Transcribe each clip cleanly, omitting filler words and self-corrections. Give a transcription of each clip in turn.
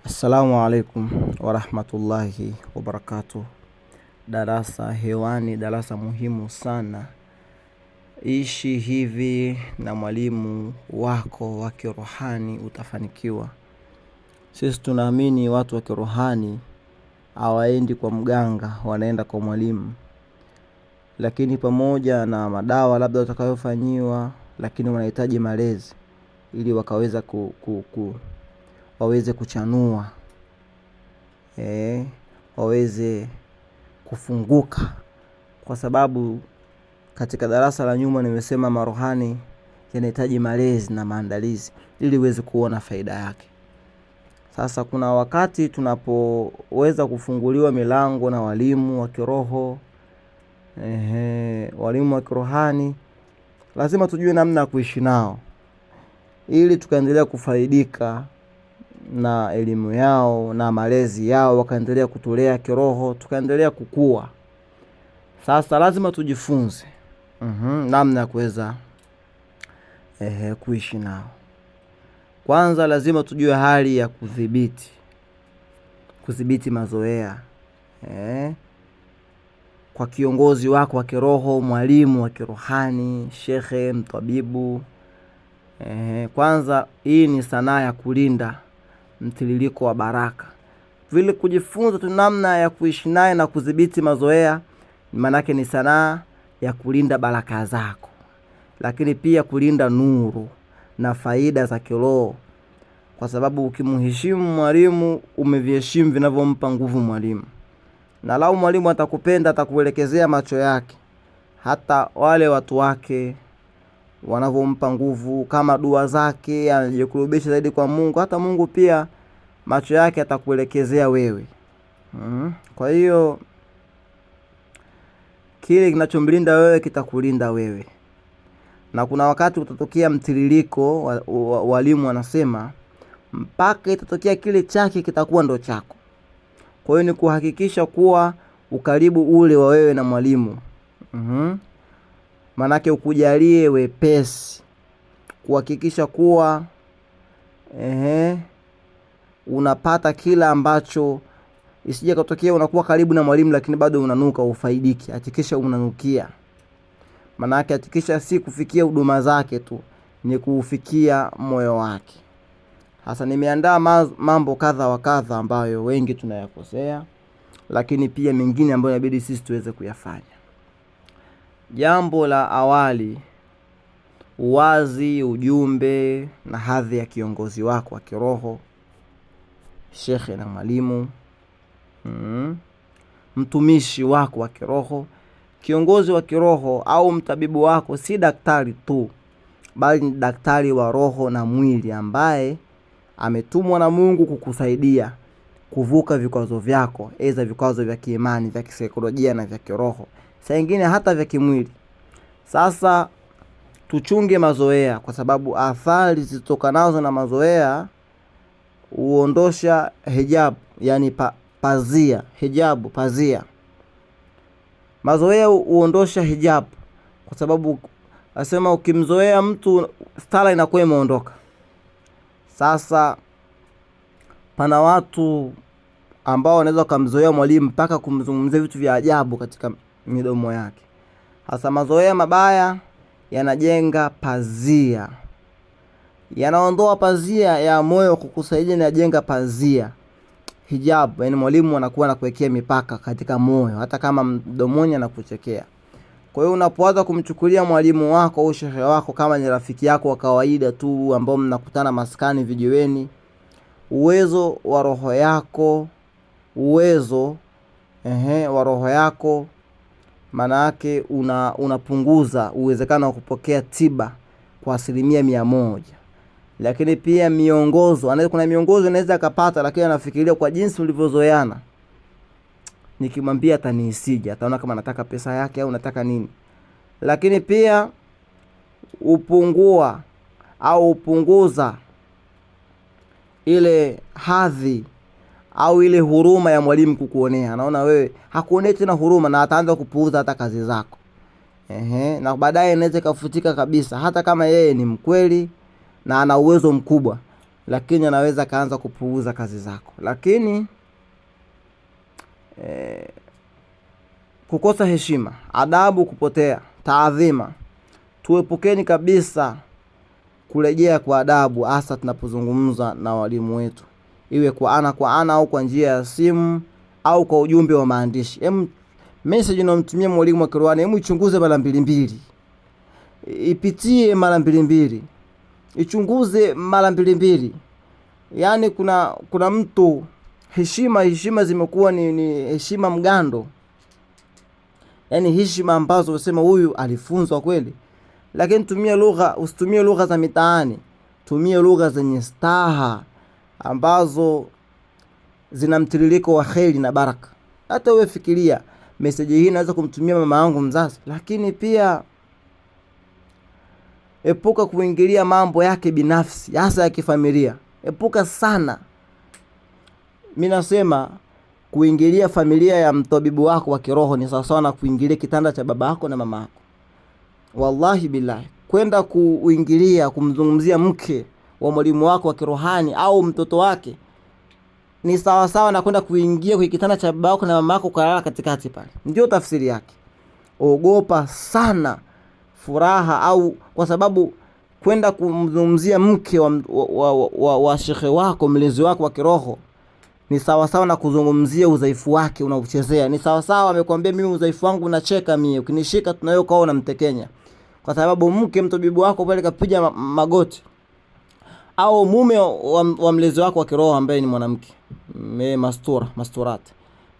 Assalamu alaikum warahmatullahi wabarakatuh. Darasa hewani, darasa muhimu sana. Ishi hivi na mwalimu wako wa kirohani utafanikiwa. Sisi tunaamini watu wa kirohani hawaendi kwa mganga, wanaenda kwa mwalimu. Lakini pamoja na madawa labda utakayofanyiwa, lakini wanahitaji malezi ili wakaweza waweze kuchanua, waweze kufunguka. Kwa sababu katika darasa la nyuma nimesema marohani yanahitaji malezi na maandalizi ili uweze kuona faida yake. Sasa kuna wakati tunapoweza kufunguliwa milango na walimu wa kiroho, walimu wa kirohani, lazima tujue namna ya kuishi nao ili tukaendelea kufaidika na elimu yao na malezi yao, wakaendelea kutulea kiroho, tukaendelea kukua. Sasa lazima tujifunze namna ya kuweza kuishi nao. Kwanza lazima tujue hali ya kudhibiti mazoea kwa kiongozi wako wa kiroho, mwalimu wa kirohani, shekhe, mtabibu. Kwanza hii ni sanaa ya kulinda mtiririko wa baraka. Vile kujifunza tu namna ya kuishi naye na kudhibiti mazoea, manake ni sanaa ya kulinda baraka zako, lakini pia kulinda nuru na faida za kiroho. Kwa sababu ukimheshimu mwalimu, umeviheshimu vinavyompa nguvu mwalimu. Na lau mwalimu atakupenda, atakuelekezea macho yake hata wale watu wake wanavyompa nguvu, kama dua zake anajikurubisha zaidi kwa Mungu, hata Mungu pia macho yake atakuelekezea wewe. Kwa hiyo kile kinachomlinda wewe kitakulinda wewe. Na kuna wakati utatokea mtiririko, walimu wanasema mpaka itatokea kile chake kitakuwa ndo chako. Kwa hiyo ni kuhakikisha kuwa ukaribu ule wa wewe na mwalimu, manake ukujalie wepesi, kuhakikisha kuwa unapata kila ambacho, isije kutokea unakuwa karibu na mwalimu lakini bado unanuka ufaidiki. Hakikisha unanukia, manake hakikisha si kufikia huduma zake tu, ni kufikia moyo wake. Hasa nimeandaa mambo kadha wa kadha ambayo wengi tunayakosea, lakini pia mengine ambayo inabidi sisi tuweze kuyafanya. Jambo la awali, uwazi, ujumbe na hadhi ya kiongozi wako wa kiroho, shekhe na mwalimu, mtumishi wako wa kiroho. Kiongozi wa kiroho au mtabibu wako si daktari tu, bali ni daktari wa roho na mwili, ambaye ametumwa na Mungu kukusaidia kuvuka vikwazo vyako, aidha vikwazo vya kiimani, vya kisaikolojia na vya kiroho, saa nyingine hata vya kimwili. Sasa tuchunge mazoea, kwa sababu athari zitokanazo na mazoea huondosha hijab, yani pazia, hijabu, pazia. Mazoea huondosha hijab, kwa sababu asema ukimzoea mtu stara inakuwa imeondoka. Sasa pana watu ambao wanaweza kumzoea mwalimu mpaka kumzungumzia vitu vya ajabu katika midomo yake. Hasa mazoea mabaya yanajenga pazia, yanaondoa pazia ya moyo kukusaidia, na yajenga pazia, hijab. Yani mwalimu anakuwa anakuwekea mipaka katika moyo, hata kama mdomoni anakuchekea. Kwa hiyo unapoanza kumchukulia mwalimu wako au shehe wako kama ni rafiki yako wa kawaida tu ambao mnakutana maskani vijiweni, uwezo wa roho yako maana yake unapunguza uwezekano wa kupokea tiba kwa 100%. Lakini pia miongozo, kuna miongozo inaweza akapata, lakini anafikiria kwa jinsi ulivyozoeana, nikimwambia ataniisije, ataona kama nataka pesa yake au nataka nini. Lakini pia upunguza ile hadhi au ile huruma ya mwalimu kukuonea. Anaona wewe hakuonei tena huruma, na ataanza kupuuza hata kazi zako. Na baadaye inaweza kufutika kabisa, hata kama yeye ni mkweli na ana uwezo mkubwa, lakini anaweza kaanza kupuuza kazi zako. Lakini kukosa heshima, adabu kupotea, taadhima, tuepukeni kabisa kurejea kwa adabu, hasa tunapozungumza na walimu wetu, iwe kwa ana au kwa njia ya simu au kwa ujumbe wa maandishi. Message unamtumia mwalimu wa Qur'ani, ichunguze mara mbili, ipitie mara mbili, ichunguze mara mbili. Yaani kuna mtu heshima zimekuwa ni heshima mgando, yaani heshima ambazo unasema huyu alifunzwa kweli. Lakini usitumie lugha za mitaani, tumie lugha zenye staha ambazo zina mtiririko wa kheri na baraka. Hata wewe fikiria, message hii naweza kumtumia mama yangu mzazi, lakini pia epuka kuingilia mambo yake binafsi, hasa ya kifamilia. Epuka sana. Mimi nasema kuingilia familia ya mtabibu wako wa kiroho ni sawa sawa na kuingilia kitanda cha baba yako na mama yako. Wallahi billahi, kwenda kuingilia kumzungumzia mke wa mwalimu wako wa kirohani au mtoto wake ni sawa sawa na kwenda kuingia kwa kitanda cha baba yako na mama yako kulala katikati pale. Ndio tafsiri yake. Ogopa sana furaha, au kwa sababu kwenda kumzungumzia mke wa shekhe wako, mlezi wako wa kiroho, ni sawa sawa na kuzungumzia udhaifu wake unauchezea. Ni sawa sawa amekwambia mimi udhaifu wangu unacheka mimi, ukinishika tunayo kwao unamtekenya. Kwa sababu mke mtabibu wako pale kapiga magoti, au mume wa mlezi wako wa kiroho ambaye ni mwanamke masturat.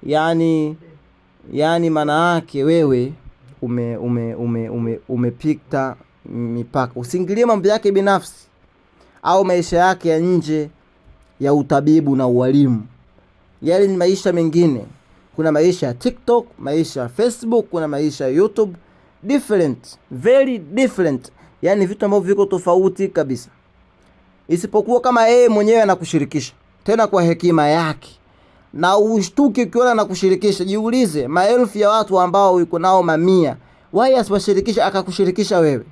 Yani maana yake wewe umepita mipaka. Usiingilie mambo yake binafsi au maisha yake ya nje ya utabibu na ualimu. Yale ni maisha mengine. Kuna maisha ya TikTok, maisha ya Facebook, kuna maisha ya YouTube. Different, very different. Yani vitu ambavyo viko tofauti kabisa. Isipokuwa kama yeye mwenyewe anakushirikisha, tena kwa hekima yake. Na ushtuke ukiona anakushirikisha, jiulize, maelfu ya watu ambao yuko nao mamia, why asiwashirikisha akakushirikisha wewe?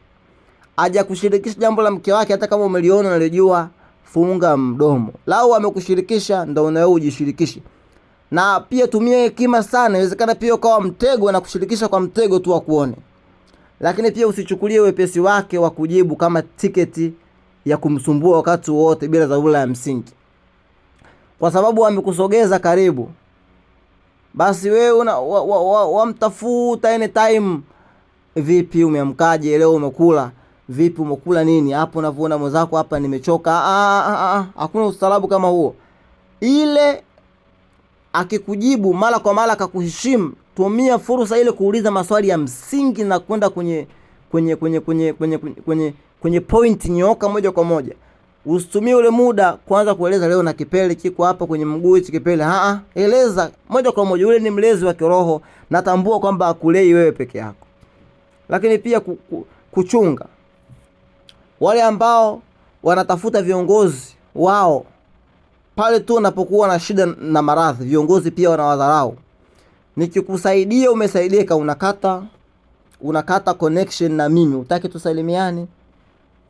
Aje kushirikisha jambo la mke wake, hata kama umeliona na unajua, funga mdomo. Lao amekushirikisha, ndio na wewe ujishirikishe. Na pia tumia hekima sana. Inawezekana pia ukawa mtego na kushirikisha kwa mtego tu akuone. Lakini pia usichukulie wepesi wake wa kujibu kama tiketi ya kumsumbua wakati wote bila dharura ya msingi. Kwa sababu amekusogeza karibu, basi wewe wamtafuta anytime. Vipi umeamkaje leo, umekula vipi, umekula nini? Hapo unavyoona mwenzako hapa nimechoka. Hakuna ustaarabu kama huo. Ile akikujibu mara kwa mara akakuheshimu, tumia fursa ile kuuliza maswali ya msingi na kwenda kwenye point, nyoka moja kwa moja. Usitumie ule muda kwanza kueleza leo na kipele kiko hapa kwenye mguu hichi kipele. Eleza moja kwa moja. Ule ni mlezi wa kiroho, natambua kwamba akulei wewe peke yako. Lakini pia kuchunga wale ambao wanatafuta viongozi wao pale tu unapokuwa na shida na maradhi. Viongozi pia wanawadharau. Nikikusaidia umesaidika, unakata connection na mimi, utaki tusalimiane.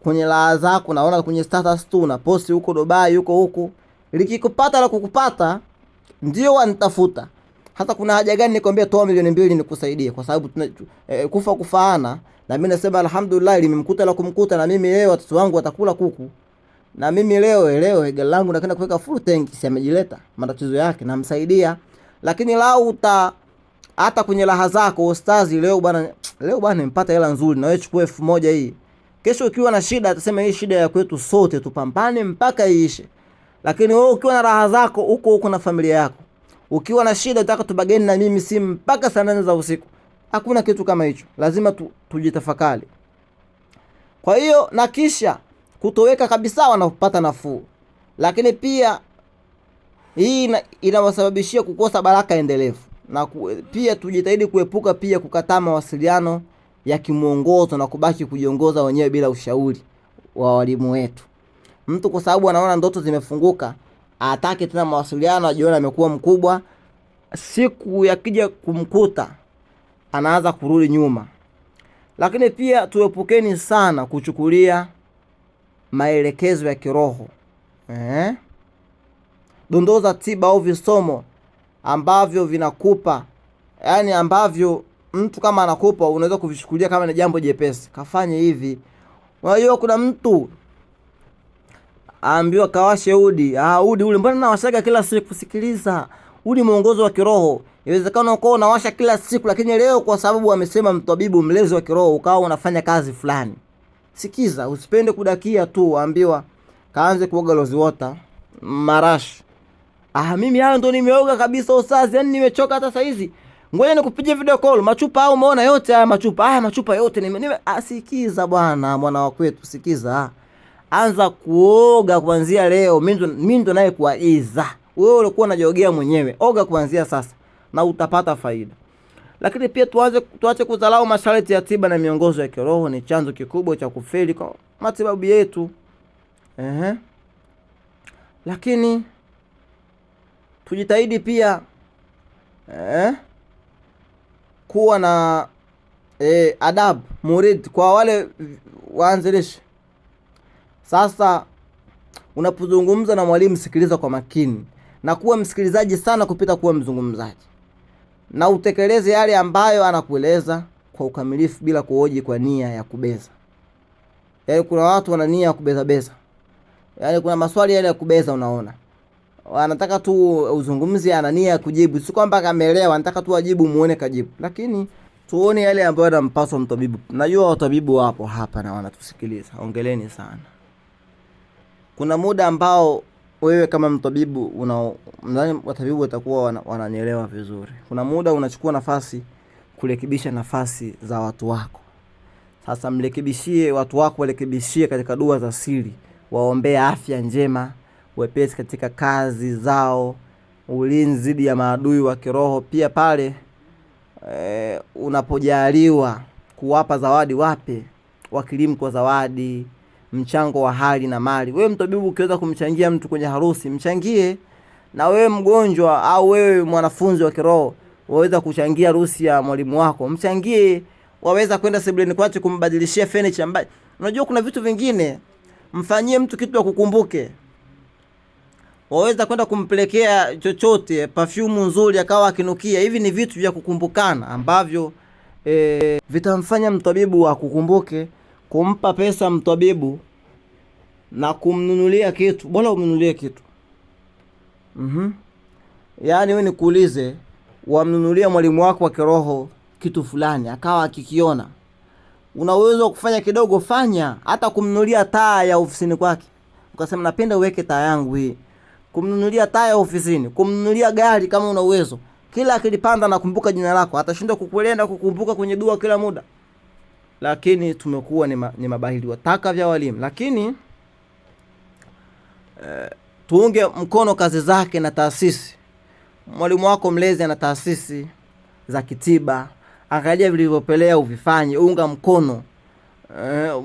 Kwenye raha zako naona kwenye status tu na posti huko Dubai huko. Likikupata la kukupata ndio wanitafuta. Hata kuna haja gani nikwambia toa milioni 2 nikusaidie? Kwa sababu kufaana. Na mimi nasema alhamdulillah limemkuta la kumkuta, na mimi leo watoto wangu watakula kuku. Na mimi leo gari langu nakwenda kuweka full tank, si amejileta matatizo yake na msaidia. Lakini lao hata kwenye raha zako ustazi, leo bwana nimepata hela nzuri, na wewe chukua 1000 hii. Kesho ukiwa na shida atasema hii shida ya kwetu sote, tupambane mpaka iishe. Lakini wewe ukiwa na raha zako huko na familia yako, ukiwa na shida utaka tubageni na mimi simu mpaka saa 4 za usiku. Hakuna kitu kama hicho. Lazima tujitafakari. Kwa hiyo na kisha kutoweka kabisa wanapata nafuu. Lakini pia hii inawasababishia kukosa baraka endelevu. Na pia tujitahidi kuepuka pia kukataa mawasiliano ya kimuongozo na kubaki kujiongoza wenyewe bila ushauri wa walimu wetu. Mtu kwa sababu anaona ndoto zimefunguka, atake tena mawasiliano, ajiona amekuwa mkubwa, siku yakija kumkuta anaanza kurudi nyuma. Lakini pia tuepukeni sana kuchukulia maelekezo ya kiroho Dondoo za tiba au visomo ambavyo vinakupa, yani ambavyo mtu kama anakupa unaweza kuvishukulia kama ni jambo jepesi. Kafanye hivi. Unajua kuna mtu aambiwa kawashe udi. Udi ule mbona nawashaga kila siku? Sikiliza. Udi mwongozo wa kiroho. Inawezekana uko unawasha kila siku, lakini leo kwa sababu amesema mtabibu mlezi wa kiroho ukawa unafanya kazi fulani. Sikiza, usipende kudakia tu. Ambiwa kaanze kuoga rose water, marash. Mimi hayo ndo nimeoga kabisa usazi, yani nimechoka hata saizi. Ngoja nikupigie video call. Machupa au umeona yote haya machupa? Machupa yote sikiza bwana, mwana wa kwetu, sikiza. Anza kuoga kuanzia leo. Mimi ndo naye kuagiza. Wewe ulikuwa unajogea mwenyewe. Oga kuanzia sasa na utapata faida. Lakini pia tuache kudharau masharti ya tiba na miongozo ya kiroho. Ni chanzo kikubwa cha kufeli kwa matibabu yetu. Lakini tujitahidi pia kuwa na adabu murid kwa wale waanzilishi. Sasa unapozungumza na mwalimu, sikiliza kwa makini na kuwa msikilizaji sana kupita kuwa mzungumzaji, na utekeleze yale ambayo anakueleza kwa ukamilifu bila kuhoji kwa nia ya kubeza. Yaani kuna watu wana nia ya kubeza beza. Yaani kuna maswali yale ya kubeza, unaona. Anataka tu uzungumzie, ana nia ya kujibu. Si kwamba kameelewa, anataka tu ajibu muone kajibu. Lakini tuone yale ambayo yanampaswa mtabibu. Najua watabibu wapo hapa na wanatusikiliza. Ongeleni sana. Kuna muda ambao wewe kama mtabibu nadhani watabibu watakuwa wananielewa vizuri. Kuna muda unachukua nafasi kurekebisha nafasi za watu wako. Sasa mrekebishie watu wako, warekebishie katika dua za siri, waombee afya njema, wepesi katika kazi zao, ulinzi dhidi ya maadui wa kiroho. Pia pale unapojaliwa kuwapa zawadi, wape wakilimu kwa zawadi, mchango wa hali na mali. Wewe mtabibu ukiweza kumchangia mtu kwenye harusi, mchangie. Na wewe mgonjwa au wewe mwanafunzi wa kiroho, waweza kuchangia harusi ya mwalimu wako, mchangie. Waweza kwenda sebuleni kwake kumbadilishia furniture ambayo unajua kuna vitu vingine mfanyie mtu kitu ya kukumbuke. Waweza kwenda kumpelekea chochote, perfume nzuri akawa akinukia. Hivi ni vitu vya kukumbukana ambavyo vitamfanya mtabibu akukumbuke. Kumpa pesa mtabibu na kumnunulia kitu, bora umnunulie kitu. Yaani wewe nikuulize, wamnunulia mwalimu wako wa kiroho kitu fulani akawa akikiona, una uwezo kufanya kidogo, fanya. Hata kumnunulia taa ya ofisini kwake, ukasema napenda uweke taa yangu hii. Kumnunulia taa ya ofisini, kumnunulia gari kama una uwezo. Kila akilipanda na kumbuka jina lako, atashinda kukuelenda kukumbuka kwenye dua kila muda. Lakini tumekuwa ni mabahili wataka vya walimu. Lakini tuunge mkono kazi zake na taasisi. Mwalimu wako mlezi ana taasisi za kitiba, angalia vilivyopelea uvifanye, unga mkono.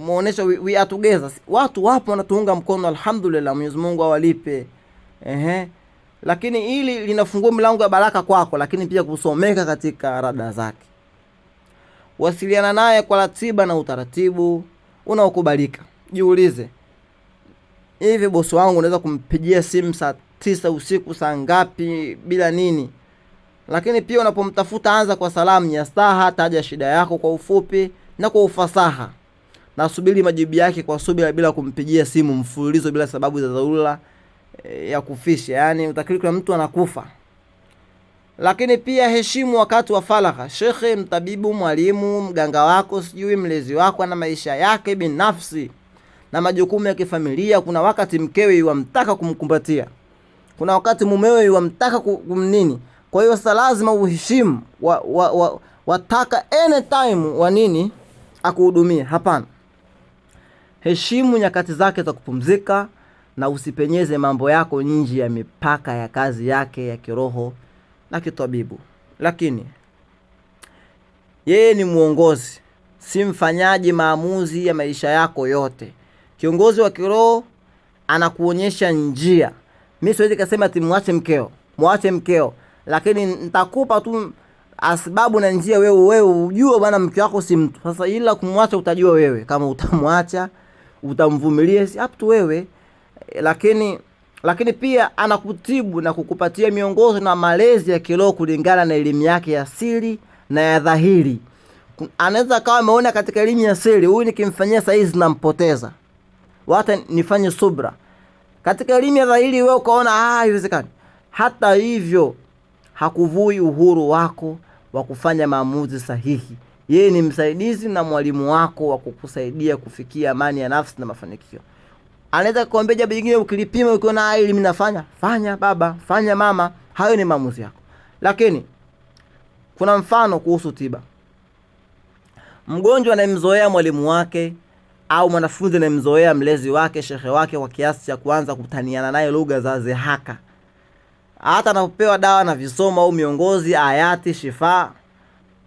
Muonesha we are together. Watu wapo wanatuunga mkono, alhamdulillah, Mwenyezi Mungu awalipe. Lakini hili linafungua milango ya baraka kwako, lakini pia kusomeka katika rada zake. Wasiliana naye kwa ratiba na utaratibu unaokubalika. Jiulize, hivi bosi wangu unaweza kumpigia simu saa 9 usiku saa ngapi bila nini? Lakini pia unapomtafuta, anza kwa salamu ya staha, taja shida yako kwa ufupi na kwa ufasaha, na subiri majibu yake kwa subira, bila kumpigia simu mfululizo bila sababu za dharura ya kufisha. Yaani utakiri kuna mtu anakufa. Lakini pia heshimu wakati wa faragha. Shekhe, mtabibu, mwalimu, mganga wako, sijui mlezi wako ana maisha yake binafsi na majukumu ya kifamilia. Kuna wakati mkewe yamtaka kumkumbatia, kuna wakati mumewe yamtaka kumnini. Kwa hiyo sasa lazima uheshimu wataka anytime wa nini akuhudumie. Hapana, heshimu nyakati zake za kupumzika na usipenyeze mambo yako nje ya mipaka ya kazi yake ya kiroho na kitabibu. Lakini yeye ni muongozi, si mfanyaji maamuzi ya maisha yako yote. Kiongozi wa kiroho anakuonyesha njia. Mimi siwezi kusema ati muache mkeo, lakini nitakupa tu sababu na njia. Wewe ujue bwana mke wako si mtu. Sasa ila kumwacha utajua wewe, kama utamwacha utamvumilia, si up to wewe. lakini pia anakutibu na kukupatia miongozo na malezi ya kiroho kulingana na elimu yake ya siri na ya dhahiri. Anaweza kawa ameona katika elimu ya siri, huyu nikimfanyia saizi nampoteza, hata nifanye subra. Katika elimu ya dhahiri wewe ukaona haiwezekani. Hata hivyo hakuvui uhuru wako wa kufanya maamuzi sahihi. Yeye ni msaidizi na mwalimu wako wa kukusaidia kufikia amani ya nafsi na mafanikio. Anaweza kukuambia jambo jingine, ukilipima ukiona hili mimi nafanya, fanya baba, fanya mama, hayo ni maamuzi yako. Lakini kuna mfano kuhusu tiba. Mgonjwa anayemzoea mwalimu wake au mwanafunzi anayemzoea mlezi wake, shekhe wake, kwa kiasi cha kuanza kutaniana naye lugha za zihaka, hata anapopewa dawa na visomo au miongozi, ayati, shifa,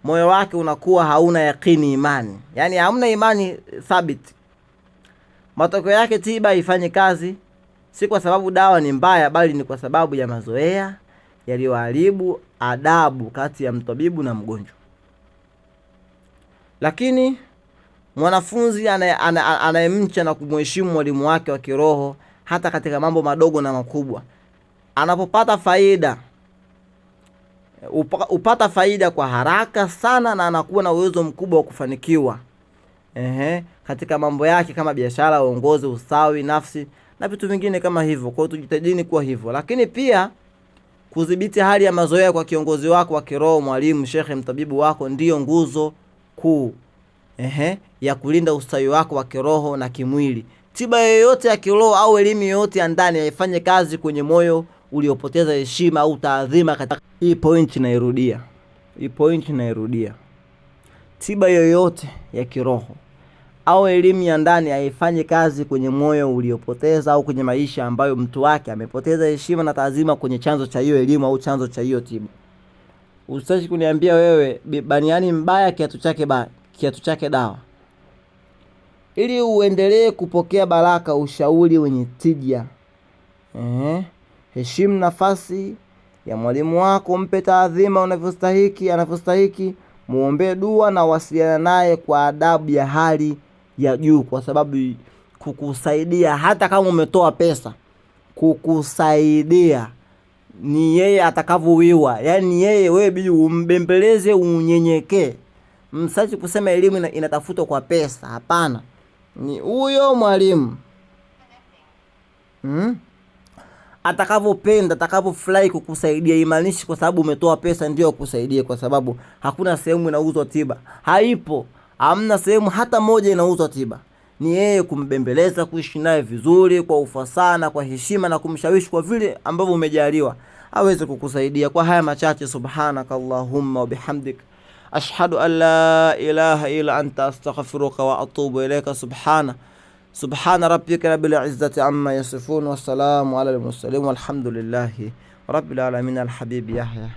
moyo wake unakuwa hauna yakini, imani. Yaani hamna imani thabiti. Matokeo yake tiba haifanye kazi, si kwa sababu dawa ni mbaya, bali ni kwa sababu ya mazoea yaliyoharibu adabu kati ya mtabibu na mgonjwa. Lakini mwanafunzi anayemcha na kumheshimu mwalimu wake wa kiroho, hata katika mambo madogo na makubwa, anapopata faida, upata faida kwa haraka sana, na anakuwa na uwezo mkubwa wa kufanikiwa katika mambo yake kama biashara, uongozi, ustawi nafsi na vitu vingine kama hivyo. Kwa hiyo tujitahidi kuwa hivyo. Lakini pia kudhibiti hali ya mazoea kwa kiongozi wako wa kiroho, mwalimu, shekhe, mtabibu wako, ndiyo nguzo kuu ya kulinda ustawi wako wa kiroho na kimwili. Tiba yoyote ya kiroho au elimu yoyote ya ndani haifanye kazi kwenye moyo uliopoteza heshima au taadhima. Hii point nairudia. Tiba yoyote ya kiroho au elimu ya ndani haifanye kazi kwenye moyo uliopoteza au kwenye maisha ambayo mtu wake amepoteza heshima na taadhima kwenye chanzo cha hiyo elimu au chanzo cha hiyo tiba. Usitaki kuniambia wewe baniani mbaya kiatu chake dawa. Ili uendelee kupokea baraka, ushauri wenye tija, heshimu nafasi ya mwalimu wako, mpe taadhima anavyostahiki, muombe dua na wasiliana naye kwa adabu ya hali ya juu, kwa sababu kukusaidia, hata kama umetoa pesa, kukusaidia ni yeye atakavyowiwa. Yaani yeye, wewe bidi umbembeleze, unyenyekee. Msachi kusema elimu inatafutwa kwa pesa, hapana. Ni huyo mwalimu atakavyopenda, atakavyofurahi kukusaidia. Imanishi kwa sababu umetoa pesa ndio kukusaidia, kwa sababu hakuna sehemu inauzwa tiba. Haipo. Hamna sehemu hata moja inauzwa tiba. Ni yeye kumbembeleza, kuishi naye vizuri kwa ufasaha na kwa heshima, na kumshawishi kwa vile ambavyo umejaliwa aweze kukusaidia. Kwa haya machache, subhanakallahumma wa bihamdik, ashhadu an la ilaha illa anta, astaghfiruka wa atubu ilayka. Subhana rabbika rabbil izzati amma yasifun, wa salamun ala al-mursalin, walhamdulillahi rabbil alamin. Al-habib Yahya.